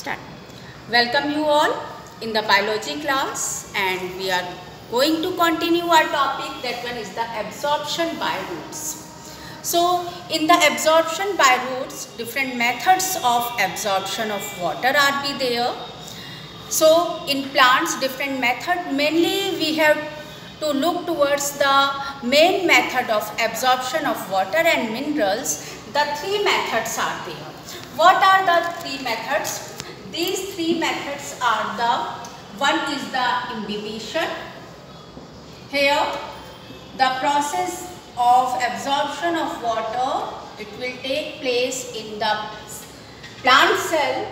Start. Welcome you all in the biology class, and we are going to continue our topic. That one is the absorption by roots. So in the absorption by roots, different methods of absorption of water are be there. So in plants, different method, mainly we have to look towards the main method of absorption of water and minerals. The three methods are there. What are the three methods? These three methods are one is the imbibition. Here the process of absorption of water, it will take place in the plant cell,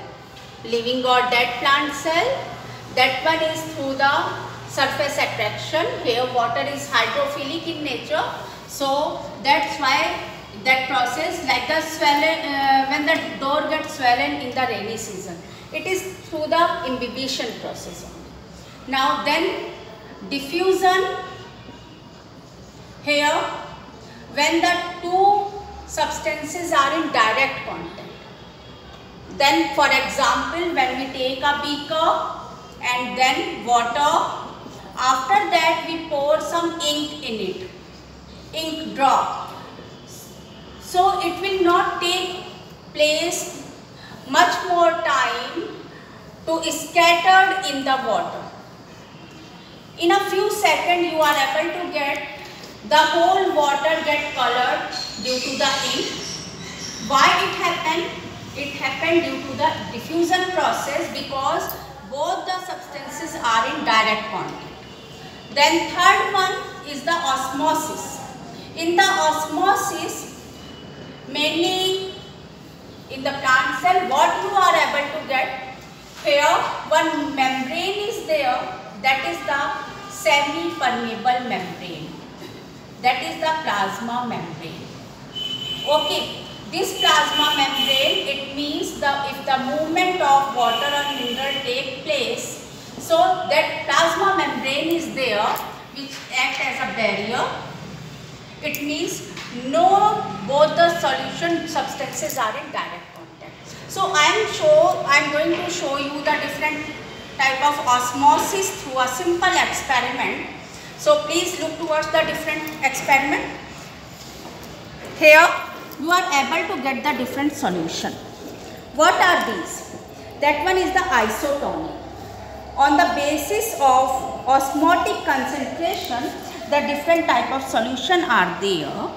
living or dead plant cell. That one is through the surface attraction. Here water is hydrophilic in nature, so that's why that process, like the swollen, when the door gets swollen in the rainy season, it is through the imbibition process only. Now then diffusion. Here when the two substances are in direct contact, then for example when we take a beaker and then water, after that we pour some ink in it, ink drop, so it will not take place much more time to scattered in the water. In a few seconds you are able to get the whole water get colored due to the ink. Why it happened? It happened due to the diffusion process, because both the substances are in direct contact. Then third one is the osmosis. In the osmosis, mainly in the plant cell, what you are able to get, here one membrane is there, that is the semi-permeable membrane. That is the plasma membrane. Okay, this plasma membrane, it means if the movement of water or mineral take place, so that plasma membrane is there which act as a barrier. It means both the solution substances are in direct contact. So I am going to show you the different type of osmosis through a simple experiment. So please look towards the different experiment. Here you are able to get the different solution. What are these? That one is the isotonic. On the basis of osmotic concentration, the different type of solution are there.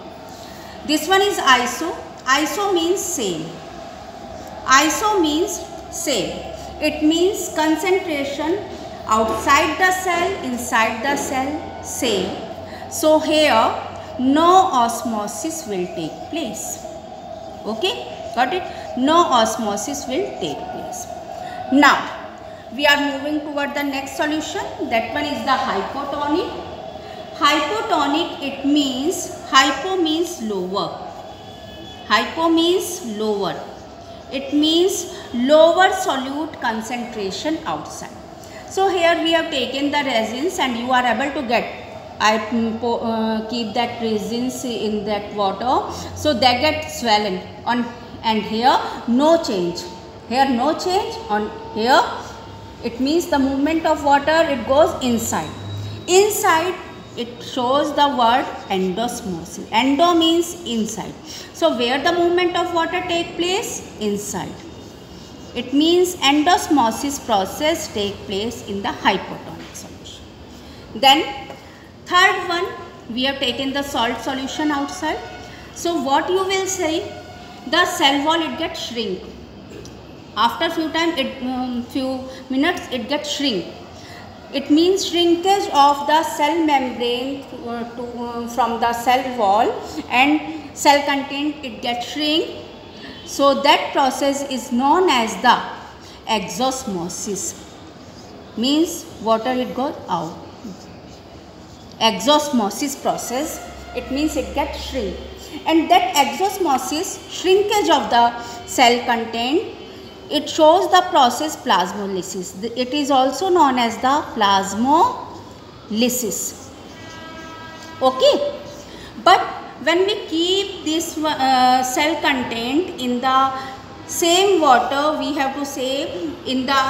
This one is iso. Iso means same. Iso means same. It means concentration outside the cell, inside the cell, same. So here no osmosis will take place. Okay, got it? No osmosis will take place. Now we are moving toward the next solution. That one is the hypotonic. Hypotonic, it means, hypo means lower. Hypo means lower. It means lower solute concentration outside. So here we have taken the resins and you are able to get, I keep that resins in that water, so they get swollen on, and here no change. Here no change, on here it means the movement of water, it goes inside. Inside it shows the word endosmosis. Endo means inside. So where the movement of water take place? Inside. It means endosmosis process take place in the hypotonic solution. Then third one, we have taken the salt solution outside. So what you will say, the cell wall it gets shrink. After few minutes it gets shrink. It means shrinkage of the cell membrane from the cell wall, and cell content it gets shrink. So that process is known as the exosmosis. Means water it goes out. Exosmosis process, it means it gets shrink. And that exosmosis, shrinkage of the cell content, it shows the process plasmolysis. It is also known as the plasmolysis. Okay, but when we keep this cell content in the same water we have to save in the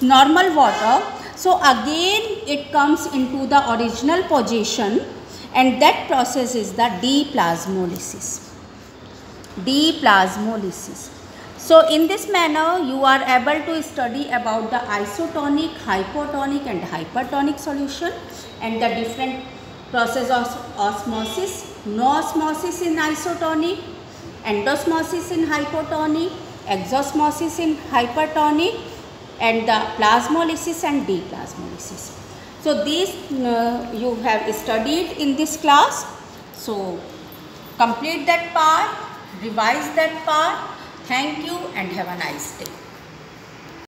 normal water. So again it comes into the original position, and that process is the deplasmolysis. Deplasmolysis. So in this manner you are able to study about the isotonic, hypotonic and hypertonic solution and the different process of osmosis. No osmosis in isotonic, endosmosis in hypotonic, exosmosis in hypertonic, and the plasmolysis and deplasmolysis. So these you have studied in this class. So complete that part, revise that part. Thank you and have a nice day.